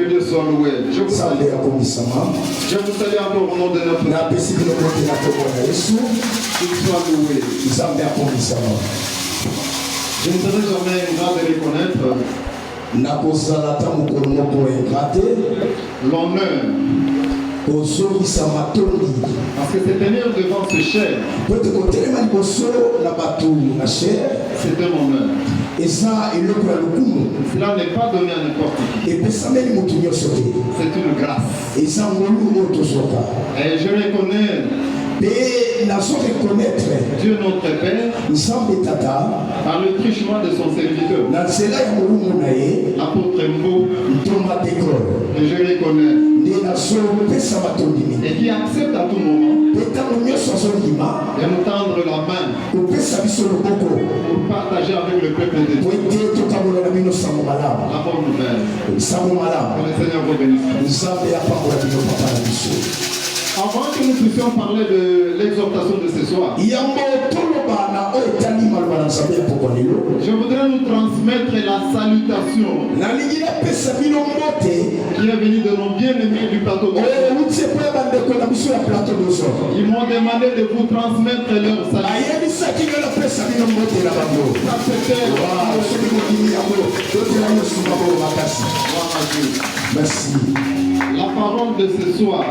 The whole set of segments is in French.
Dieu soit loué. Je vous salue encore au nom de notre Père. Qu'il soit loué. Je ne serai jamais ingrat de reconnaître l'honneur. Parce que se tenir devant ce cher, c'est un honneur. Cela n'est pas donné à n'importe qui. C'est une grâce. Et je reconnais Dieu notre Père par le truchement de son serviteur, l'apôtre Mbo, et je reconnais, et qui accepte à tout moment de nous tendre la main pour partager avec le peuple de Dieu la bonne nouvelle. Que le Seigneur vous bénisse. Avant que nous puissions parler de l'exhortation de ce soir, je voudrais nous transmettre la salutation qui est venue de nos bien-aimés du plateau de Ils m'ont demandé de vous transmettre leur salutation. Merci. La parole de ce soir,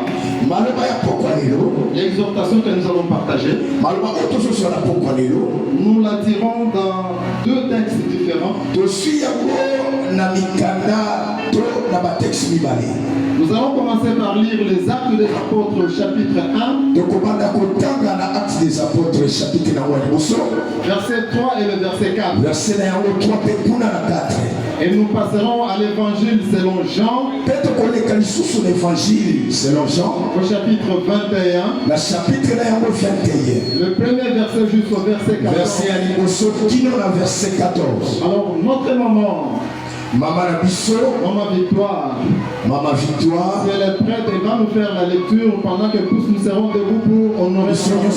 l'exhortation que nous allons partager, nous la tirons dans deux textes différents. Nous allons commencer par lire les Actes des Apôtres chapitre 1, verset 3 et le verset 4. Et nous passerons à l'évangile selon Jean, au chapitre 21, le premier verset jusqu'au verset 14. Alors notre maman, Maman Victoire, si elle est prête, elle va nous faire la lecture pendant que tous nous serons debout pour honorer son nom.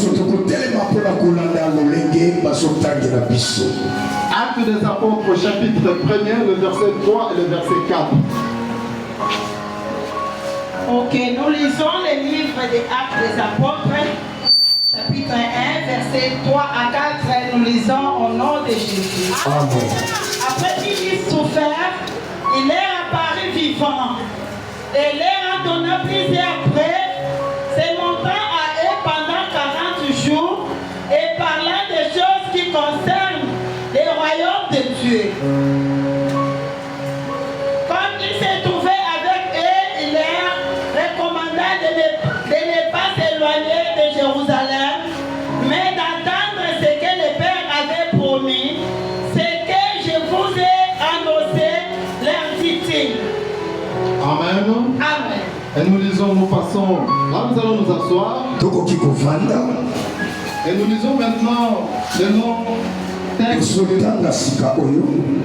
Actes des Apôtres, chapitre 1er, le verset 3 et le verset 4. Ok, nous lisons le livre des Actes des Apôtres, chapitre 1, verset 3 à 4. Nous lisons au nom de Jésus. Amen. Après qu'il eut souffert, il est apparu vivant et leur a donné plusieurs preuves, se montrant à eux pendant 40 jours et parlant des choses qui concernent le royaume de Dieu. Comme il s'est trouvé avec eux, il leur recommanda de ne pas s'éloigner de Jérusalem, mais d'attendre ce que le Père avait promis, ce que je vous ai annoncé, leur dit-il. Amen. Amen. Et nous lisons, nous passons, là nous allons nous asseoir. Et nous lisons maintenant le nom texte.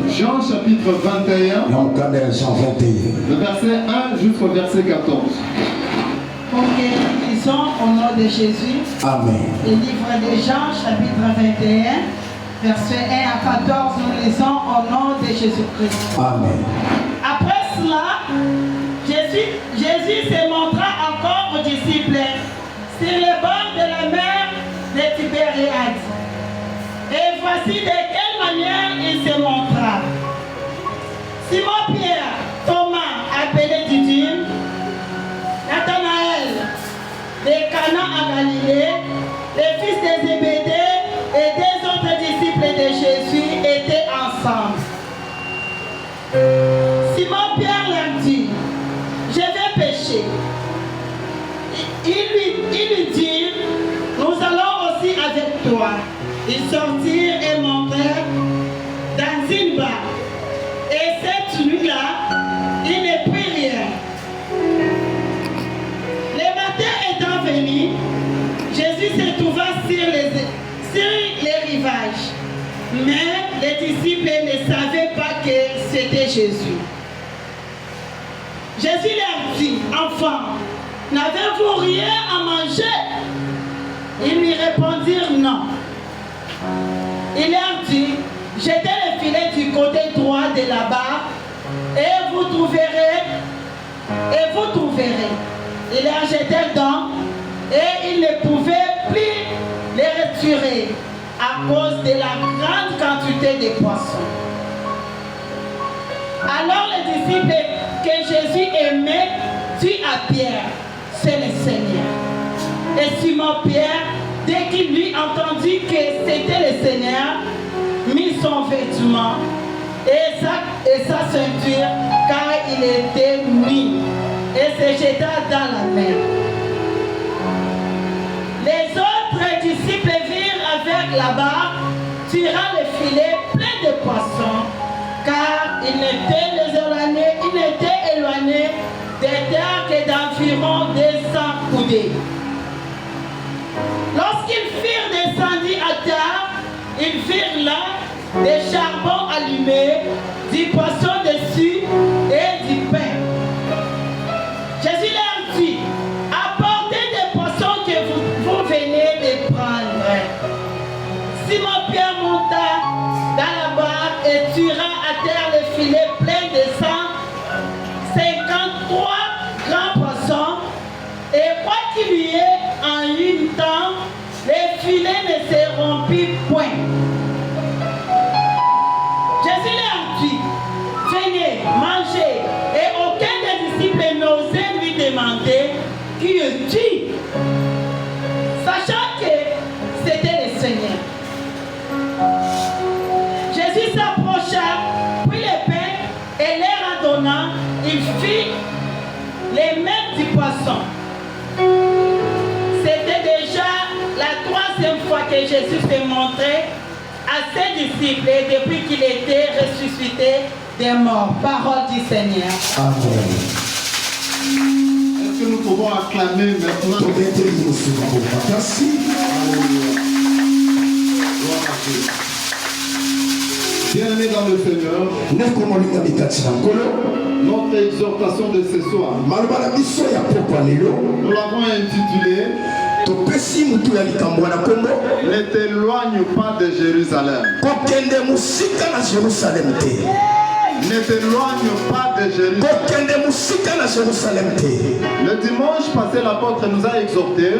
Jean chapitre 21, le verset 1 jusqu'au verset 14. Ok, nous lisons au nom de Jésus. Amen. Le livre de Jean chapitre 21, verset 1 à 14, nous lisons au nom de Jésus-Christ. Amen. Après cela, Jésus se montra encore aux disciples sur le bord de la mer de Tibériade. Et voici de quelle manière il se montra. Simon-Pierre, Thomas, appelé Didyme, Nathanaël, de Cana à Galilée, les fils de Zébédée et des autres disciples de Jésus étaient ensemble. Simon-Pierre leur dit, je vais pêcher. Il lui dit, nous allons aussi avec toi. Ils sortirent et montèrent dans une barque. Et cette nuit-là, il ne prit rien. Le matin étant venu, Jésus se trouva sur les rivages. Mais les disciples ne savaient pas que c'était Jésus. Jésus leur dit, enfants, n'avez-vous rien à manger? Ils lui répondirent non. Il leur dit, jetez le filet du côté droit de la barque et vous trouverez. et vous trouverez. Il les a jetés dedans et il ne pouvait plus les retirer à cause de la grande quantité de poissons. Alors les disciples que Jésus aimait dit à Pierre, c'est le Seigneur. Et Simon-Pierre, dès qu'il lui entendit que c'était le Seigneur, mit son vêtement et sa ceinture, car il était nu, et se jeta dans la mer. Les autres disciples virent avec la barque, tirant le filet plein de poissons, car il n'était éloigné des terres que d'environ 200 coudées. Lorsqu'ils furent descendus à terre, ils virent là des charbons allumés, du poisson dessus et du pain. Jésus leur dit, apportez des poissons que vous venez de prendre. Simon-Pierre monta dans la barque et tira à terre le filet plein de 153 grands poissons. Et quoi qu'il y ait en une temps, les filets ne se rompirent point. Jésus leur dit, venez, mangez. Et aucun des disciples n'osait lui demander qui es-tu, sachant que c'était le Seigneur. Jésus s'approcha, prit le pain et leur en donnant, il fit les mains du poisson. C'était déjà la troisième fois que Jésus se montrait à ses disciples depuis qu'il était ressuscité des morts. Parole du Seigneur. Amen. Est-ce que nous pouvons acclamer maintenant? Merci. Bien-aimés dans le Seigneur, notre exhortation de ce soir, nous l'avons intitulée Ne t'éloigne pas de Jérusalem. Ne t'éloigne pas de Jérusalem. Le dimanche passé, l'apôtre nous a exhortés.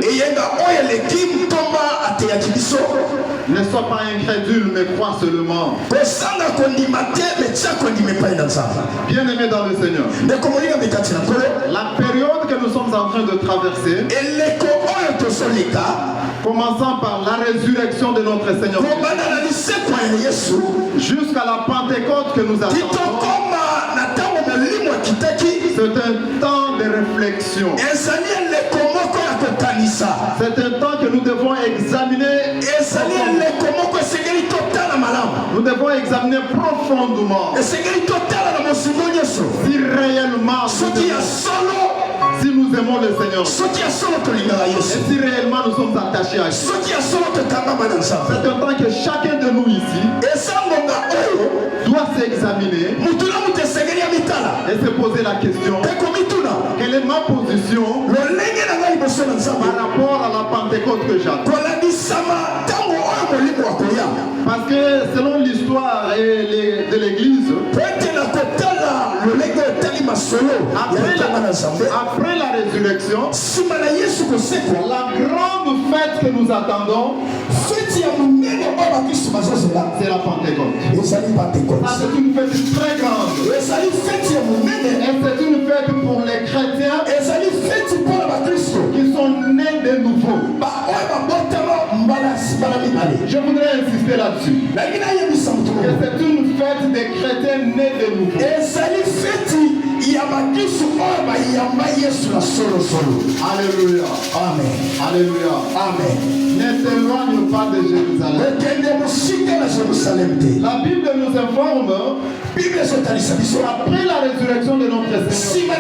Ne sois pas incrédule, mais crois seulement. Bien-aimé dans le Seigneur, la période que nous sommes en train de traverser, commençant par la résurrection de notre Seigneur jusqu'à la Pentecôte que nous attendons, c'est un temps de réflexion. C'est un temps que nous devons examiner. Nous devons examiner profondément si réellement si nous aimons le Seigneur et si réellement nous sommes attachés à lui. C'est un temps que chacun de nous ici doit s'examiner et se poser la question: quelle est ma position par rapport à la Pentecôte que j'attends? Parce que selon l'histoire de l'Église, après la résurrection, la grande fête que nous attendons, c'est la Pentecôte. C'est une fête très grande. Et c'est une fête pour les chrétiens qui sont nés de nouveau. Je voudrais insister là-dessus. Que c'est une fête des chrétiens nés de nouveau. Alléluia. Amen. Alléluia. Amen. Ne t'éloigne pas de Jérusalem. La Bible nous informe qu'après la résurrection de notre Seigneur,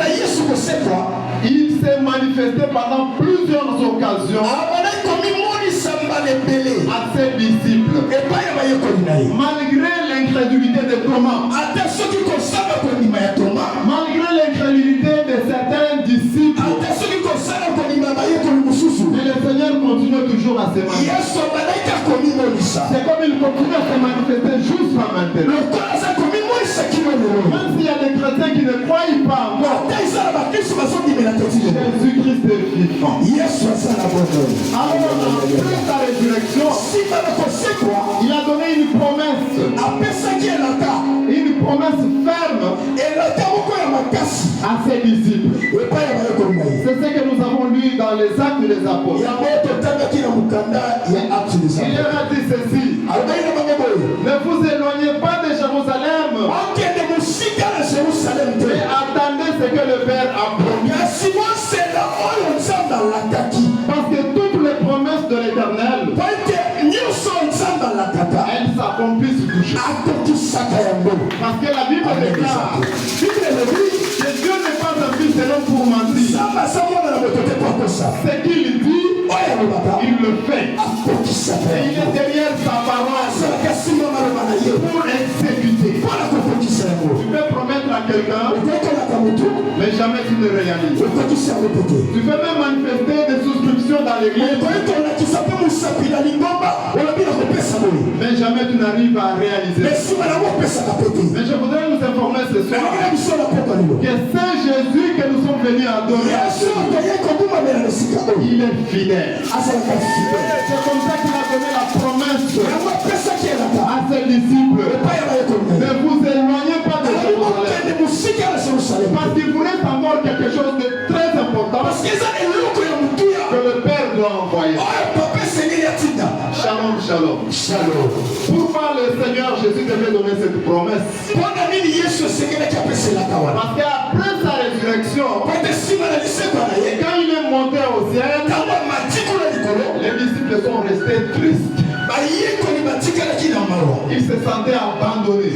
il s'est manifesté pendant plusieurs occasions à ses disciples. Malgré l'incrédulité de Thomas, malgré l'incrédulité de certains disciples, mais le Seigneur continue toujours à se manifester. C'est comme il continue à se manifester jusqu'à maintenant. Même s'il y a des chrétiens qui ne croient pas encore, Alors, après sa résurrection, il a donné une promesse. Une promesse ferme à ses disciples. C'est ce que nous avons lu dans les Actes des Apôtres. Il leur a dit ceci: ne vous éloignez pas de Jérusalem, mais attendez ce que le Père a promis. Parce que toutes les promesses de l'Éternel, elles s'accomplissent toujours. Parce que la Bible déclare que Dieu n'est pas un fils de l'homme pour mentir. Ce qu'il dit, il le fait. Et il est derrière sa parole pour exécuter. Tu peux promettre à quelqu'un, mais jamais tu ne réalises. Tu peux même manifester des souscriptions dans l'église, mais jamais tu n'arrives à réaliser. Mais je voudrais nous informer ce soir que Saint Jésus que nous sommes venus adorer, il est fidèle. C'est comme ça qu'il a donné la promesse à ses disciples: ne vous éloignez pas de Jérusalem. Parce qu'il voulait savoir quelque chose de très important que le Père doit envoyer. Shalom, shalom. Pourquoi le Seigneur Jésus devait donner cette promesse? Parce qu'après sa résurrection, quand il est monté au ciel, les disciples sont restés tristes. Ils se sentaient abandonnés.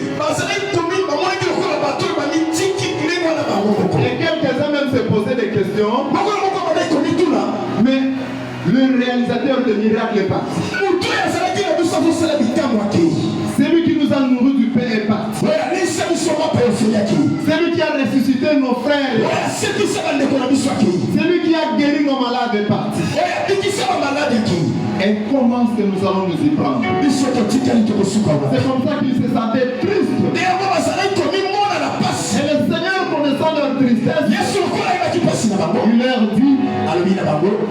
Et quelques-uns même se posaient des questions. Mais le réalisateur de miracles est parti. Celui qui nous a nourris du pain est parti. Celui qui a ressuscité nos frères est parti. Celui qui a guéri nos malades est parti. Et comment est-ce que nous allons nous y prendre? C'est comme ça qu'ils se sentaient tristes. Et le Seigneur, connaissant leur tristesse, il leur dit: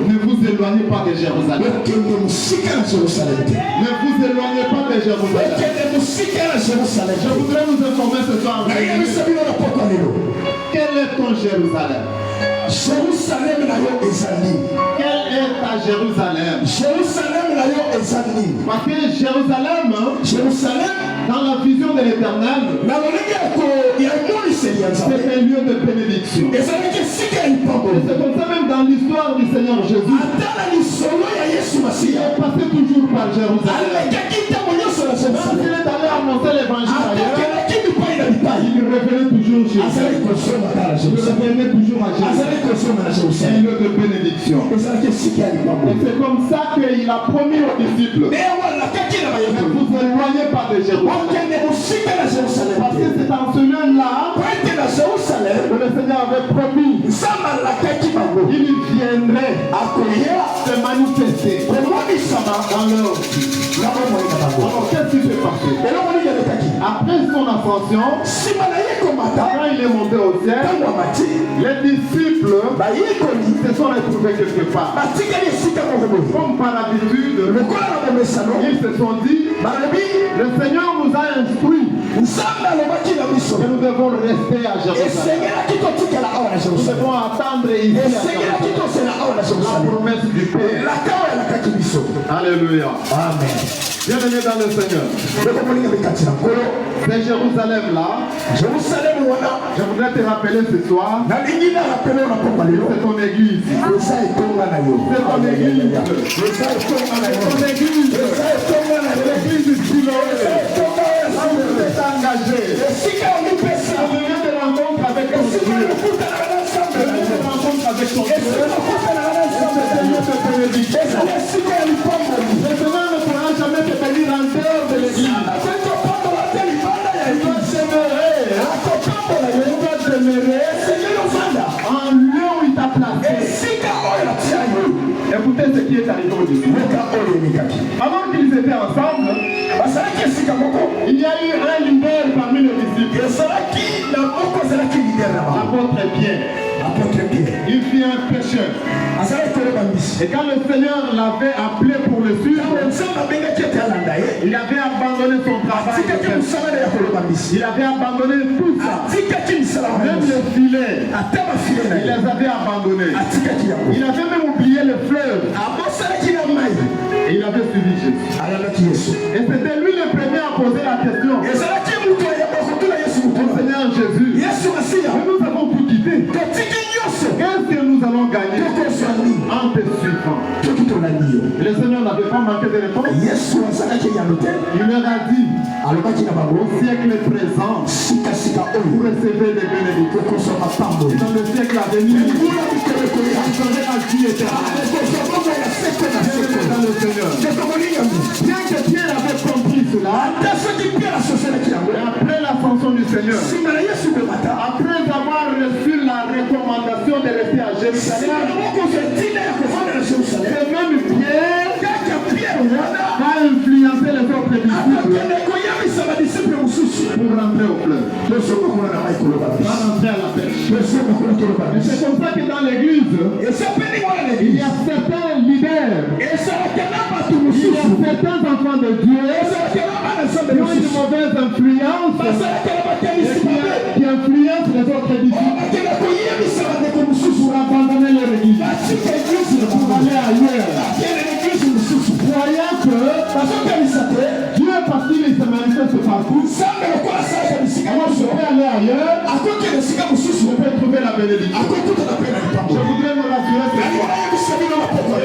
ne vous éloignez pas de Jérusalem. Ne vous éloignez pas de Jérusalem. Je voudrais nous informer ce soir. Quel est ton Jérusalem? Quelle est ta Jérusalem? Parce que Jérusalem, dans la vision de l'Éternel, c'est un lieu de bénédiction. Et c'est comme ça même dans l'histoire du Seigneur Jésus. Il est passé toujours par Jérusalem. Quand il est allé annoncer l'évangile ailleurs, il revenait toujours chez lui. Il revenait toujours à Jérusalem. C'est un lieu de bénédiction. Et c'est comme ça qu'il a promis aux disciples: ne vous éloignez pas de Jérusalem. Parce que c'est dans ce lieu-là que le Seigneur avait promis il viendrait se manifester dans leur vie. Alors qu'est-ce qui s'est passé? Après son ascension, quand il est monté au ciel, les disciples se sont retrouvés quelque part. Comme par habitude, ils se sont dit: le Seigneur nous a instruit que nous devons rester à Jérusalem. Nous devons attendre ici la promesse du Père. Alléluia. Amen. Bienvenue dans le Seigneur. C'est Jérusalem-là. Je voudrais te rappeler ce soir. C'est ton église. C'est ton église. L'église Siloé. C'est engagé. On vient de rencontre avec ton Dieu. Avec ton Dieu. Le Seigneur ne pourra jamais te bénir en dehors de l'église. Tu dois demeurer en lieu où il t'a placé. Écoutez ce qui est arrivé au début. Alors qu'ils étaient ensemble, il y a eu un leader parmi les disciples. L'apôtre Pierre. Il fit un pécheur. Et quand le Seigneur l'avait appelé pour le suivre, il avait abandonné son travail. Il avait abandonné tout ça. Même les filets, il les avait abandonnés. Il avait même oublié le fleuve. Et il avait suivi Jésus. Et c'était lui le premier à poser la question. Seigneur Jésus, nous avons tout quitté. Qu'est-ce que nous allons gagner en te suivant? Le Seigneur n'avait pas manqué de réponse. Il leur a dit, au siècle présent, vous recevez des bénédictions. Dans le siècle à venir, vous serez à vie éternelle. Dans le Seigneur. Bien que Pierre avait compris cela, après l'ascension du Seigneur, après avoir reçu la recommandation de rester à Jérusalem, et même Pierre va influencer les autres disciples pour rentrer au fleuve, va rentrer à la pêche. Et c'est comme ça que dans l'église, il y a certains leaders, il y a certains enfants de Dieu qui ont une mauvaise influence qui influence les autres disciples pour abandonner leur église, pour aller ailleurs, croyant que Dieu, parce qu'il se manifeste partout, alors je peux aller ailleurs, je peux trouver la bénédiction. Je voudrais me rassurer ce soir.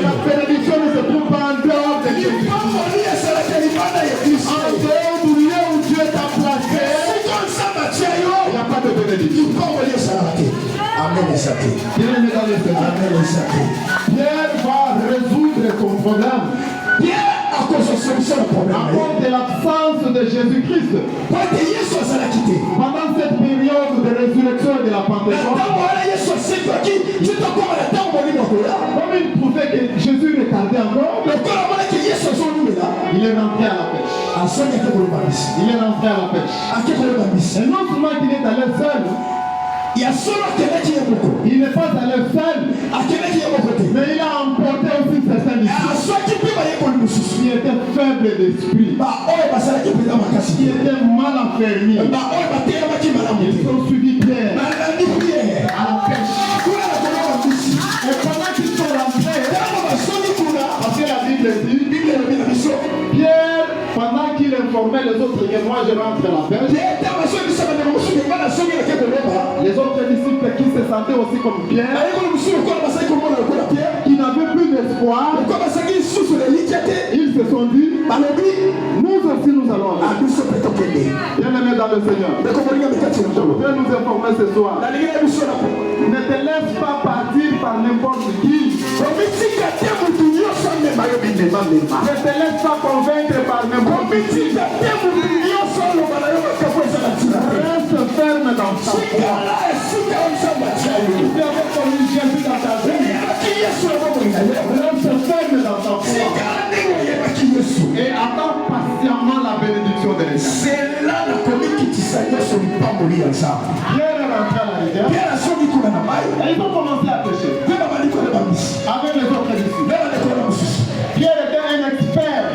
La bénédiction ne se trouve pas en dehors de Dieu. En dehors du lieu où Dieu t'a placé, il n'y a pas de bénédiction. Pierre va résoudre ton problème. À cause de l'absence de Jésus-Christ. Pendant cette période de résurrection et de la Pentecôte, comme il trouvait que Jésus retardait encore, il est rentré à la pêche. Il est rentré à la pêche. Et non seulement qu'il est allé seul, il n'est pas allé seul, mais il a emporté aussi certains disciples qui étaient faibles d'esprit, qui étaient mal affermis. Ils ont suivi Pierre à la pêche. Et pendant qu'ils sont rentrés, parce que la Bible dit, Pierre, pendant qu'il informait les autres que moi je rentre à la pêche, les autres disciples qui se sentaient aussi comme Pierre, qui n'avaient plus d'espoir, ils se sont dit, nous aussi nous allons aller. Bien-aimés dans le Seigneur, je voudrais nous informer ce soir. Ne te laisse pas partir par n'importe qui. Ne te laisse pas convaincre par n'importe qui. Reste ferme dans ta foi. Tu avais connu Jésus dans ta vie. Reste ferme dans ta foi. Et attends patiemment la bénédiction de l'Éternel. C'est là la commune qui s'allie sur le pas mourir ensemble. Pierre est rentré à la rivière. Et ils ont commencé à pêcher. Avec les autres disciples. Pierre était un expert.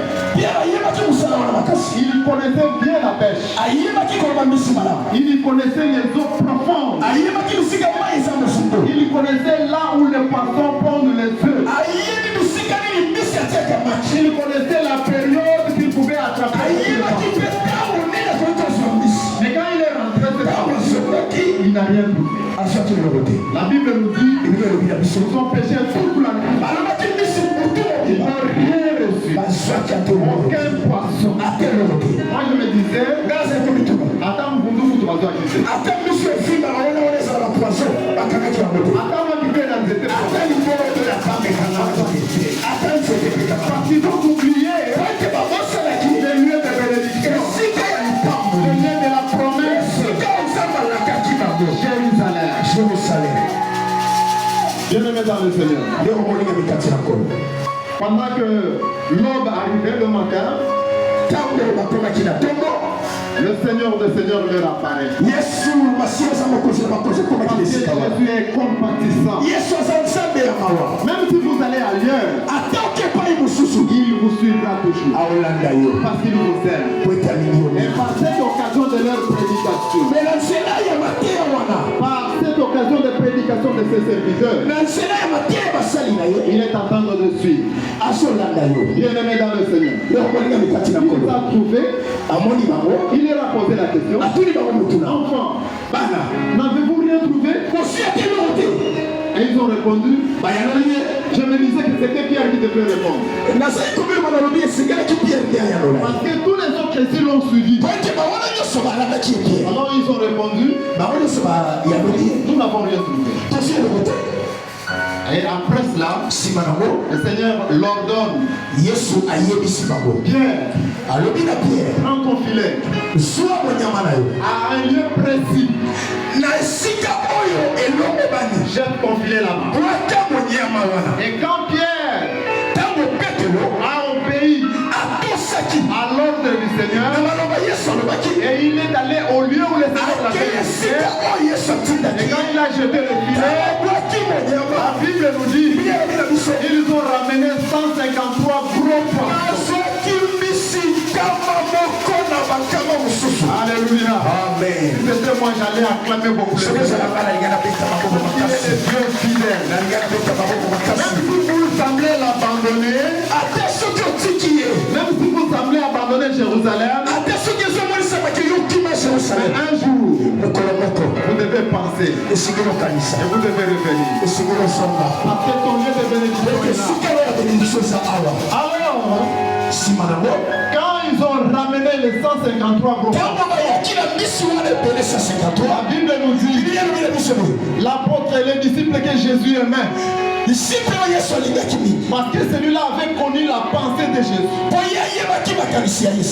Il connaissait bien la pêche. Il connaissait les eaux profondes. Il connaissait là où les poissons pondent les œufs. Il connaissait la période qu'il pouvait attraper. Mais quand il est rentré, il n'a rien douté. La Bible nous dit qu'ils ont pêché toute la nuit. Ils n'ont rien reçu. Aucun poisson. Moi je me disais, attends, vous dois acquitter. Attends, parce qu'ils ont oublié le lieu de bénédiction, le lieu de la promesse, Jérusalem. Bien-aimés dans le Seigneur, pendant que l'aube arrivait le matin, le Seigneur des Seigneurs leur apparaît. Jésus est compatissant. Même si vous allez aller toujours. Parce qu'ils vous aiment. Et par cette occasion de leur prédication, par cette occasion de prédication de ces serviteurs, il est en train de suivre. Bien-aimé dans le Seigneur, il nous a trouvé, il leur a posé la question. Enfant, n'avez-vous rien trouvé? Et ils ont répondu. Je me disais que c'était Pierre qui devait répondre. Parce que tous les autres chrétiens l'ont suivi. Alors ils ont répondu. Nous n'avons rien trouvé. Et après cela, le Seigneur l'ordonne. Pierre, prends ton filet à un lieu précis. Jette ton filet là-bas. Et quand Pierre a obéi à l'ordre du Seigneur, et il est allé au lieu où le Seigneur l'avait laissé, et quand il a jeté le filet, la Bible nous dit ils ont ramené 153 gros poissons. Alléluia. Amen. C'était moi, j'allais acclamer beaucoup plus. Il est Dieu fidèle. Même si vous semblez l'abandonner, même si vous semblez abandonner Jérusalem, un jour, vous devez penser et vous devez revenir. Parce que ton lieu de bénédiction est là. Alors, quand ils ont ramené les 153 gros, la Bible nous dit l'apôtre et les disciples que Jésus aimait. Parce que celui-là avait connu la pensée de Jésus.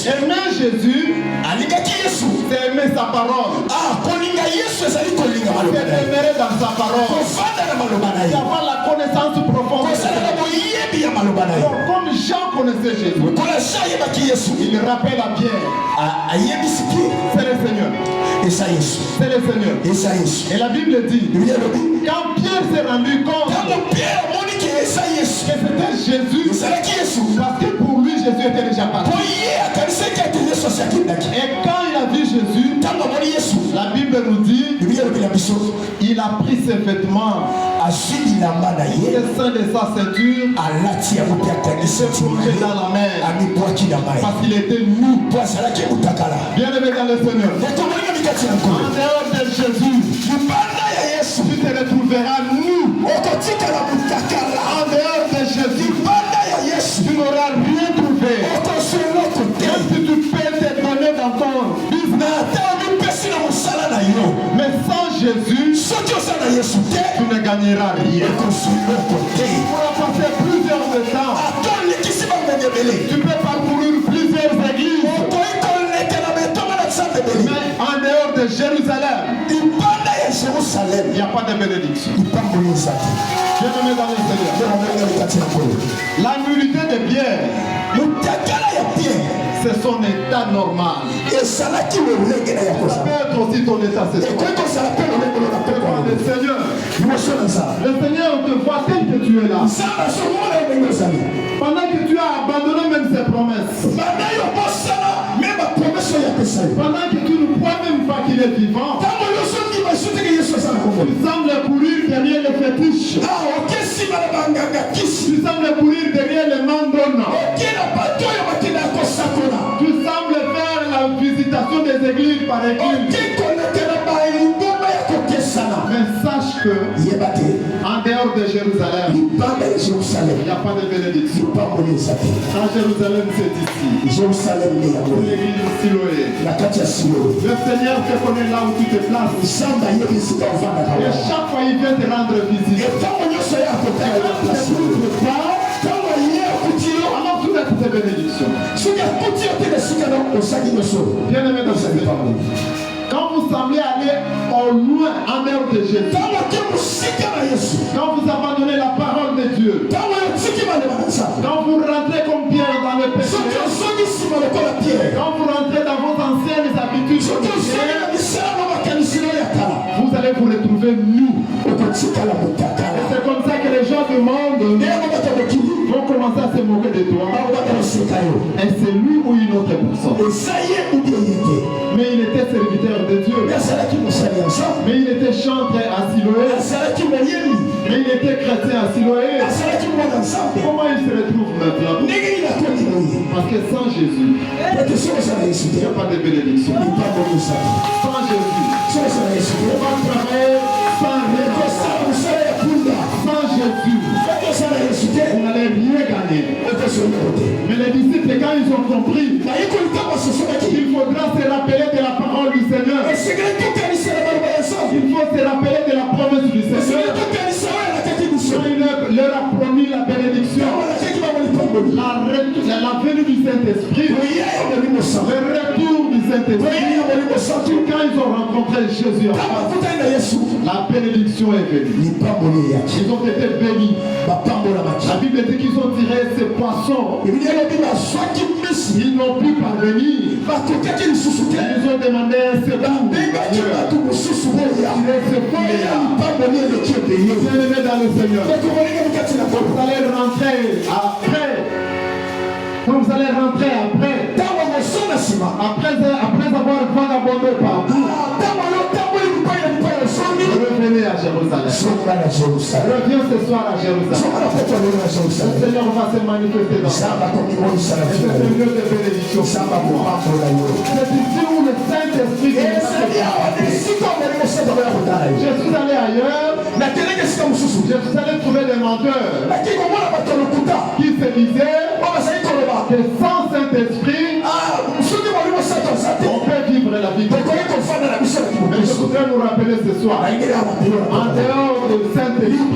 Aimer Jésus, c'est aimer sa parole. C'est demeurer dans sa parole. C'est avoir la connaissance profonde. Donc, comme Jean connaissait Jésus, il rappelle à Pierre, c'est le Seigneur. C'est le Seigneur. Et la Bible dit, quand Pierre s'est rendu compte que c'était Jésus, parce que pour lui Jésus était déjà parti. Et quand il a vu Jésus, la Bible nous dit, il a pris ses vêtements, le sein de sa ceinture, et s'est plongé dans la mer, parce qu'il était nu. Bien-aimé dans le Seigneur, en dehors de Jésus, tu te retrouveras nu. En dehors de Jésus, tu n'auras rien trouvé. Même si tu peux te donner dans ton business, mais sans Jésus, tu ne gagneras rien. Tu pourras passer plusieurs temps. Tu peux parcourir plusieurs églises. Mais en dehors de Jérusalem, il n'y a pas de bénédiction. Bienvenue dans le Seigneur. La nullité de Pierre, c'est son état normal. Ça peut être aussi ton état sexuel. Le Seigneur te voit tel que tu es là. Pendant que tu as abandonné même ses promesses. Pendant que tu ne crois même pas qu'il est vivant. Tu sembles courir derrière les fétiches. Tu sembles courir derrière les mandons. Tu sembles faire la visitation des églises par église. Mais sache que en dehors de Jérusalem, il n'y a pas de bénédiction. À Jérusalem, c'est ici. Pour l'église de Siloé. Le Seigneur te connaît là où tu te places. Et chaque fois, il vient te rendre visite. Alors tout est tes bénédictions. Bien-aimé dans cette famille. Quand vous semblez aller au loin en dehors de Jésus, quand vous abandonnez la parole de Dieu, quand vous rentrez comme Pierre dans le péché, quand vous rentrez dans vos anciennes habitudes, vous allez vous retrouver nus. C'est comme ça que les gens du monde vont commencer à se moquer de toi. Et c'est lui ou une autre personne. Mais il était serviteur de Dieu. Mais il était chanteur à Siloé. Mais il était chrétien à Siloé. Comment il se retrouve maintenant? Parce que sans Jésus, il n'y a pas de bénédiction. Sans Jésus, on va travailler sans rien. Sans Jésus, on n'allait rien gagner. Mais les disciples, quand ils ont compris, il faudra se rappeler de la parole du Seigneur. Il faut se rappeler de la promesse du Seigneur. Quand il leur a promis la bénédiction, la venue du Saint-Esprit, le retour du Saint-Esprit, quand ils ont rencontré Jésus, la bénédiction est venue. Ils ont été bénis. La Bible dit qu'ils ont tiré ces poissons. Ils n'ont pu parvenir. Ils ont demandé un secours. Bien-aimés dans le Seigneur, vous allez rentrer après. Quand vous allez rentrer après avoir vagabondé partout, revenez à Jérusalem. Reviens ce soir à Jérusalem. Le Seigneur va se manifester dans ta vie. Et c'est un lieu de bénédiction. C'est ici où le Saint-Esprit est. Je suis allé ailleurs. Je suis allé trouver des menteurs qui se disaient que sans Saint-Esprit, on peut vivre la vie. Mais je voudrais nous rappeler ce soir, en dehors du Saint-Esprit, il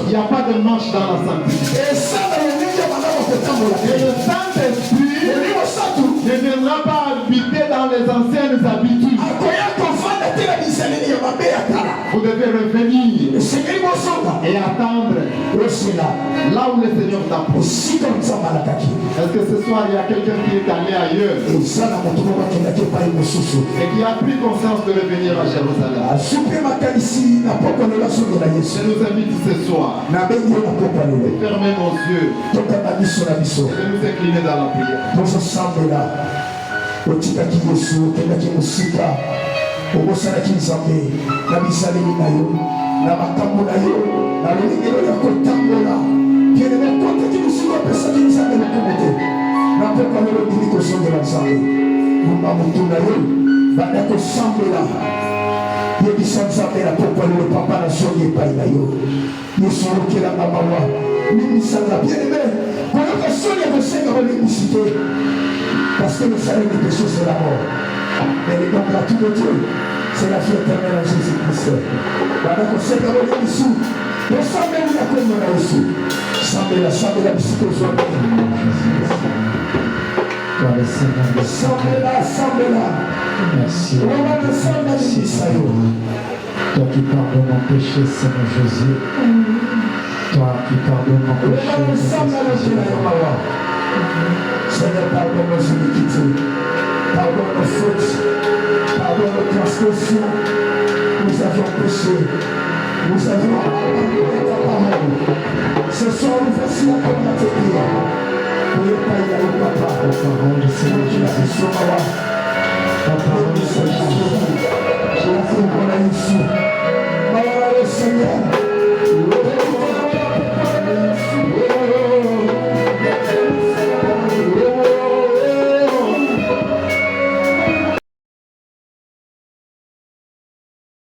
n'y a pas de marche dans la sainteté. Et le Saint-Esprit ne viendra pas habiter dans les anciennes habitudes. Vous devez revenir et attendre là où le Seigneur t'a poussé. Est-ce que ce soir il y a quelqu'un qui est allé ailleurs et qui a pris conscience de revenir à Jérusalem? Je nous invite ce soir de fermer nos yeux et de nous incliner dans la prière. obosalaki nzambe na bisaleli na yo na makambo na yo na lolengelo ya kotambola kene bakotaki mosuku apesaki nzambe lokumu te na mpoka lelo bimi kosongela nzambe lumba motu na yo banda kosambela yebisa nzambe na mpoka lelo papa nazongi epai na yo yesolokelanga mawa limisanga bien-aimé koyoka soni ya kosenga bolimbisi te parce que le salaire des péchés c'est la mort. Mais le don gratuit de Dieu, c'est la vie éternelle en Jésus-Christ. Voilà qu'on sait que l'on est ici. On s'en met la commune là aussi. S'en met la psychosome. S'en met là. Merci. On va le sang dans les Israël. Toi qui pardonnes mon péché, Seigneur Jésus. Toi qui pardonnes mon péché. On va le sang dans les Israël. Seigneur, pardonne nos iniquités. Pardonne nos fautes, pardonne nos transgressions. Nous avions péché, nous avions abandonné ta parole. Ce soir, nous voici la communauté prière. Pour le Père et le Papa, au parole du Seigneur Jésus.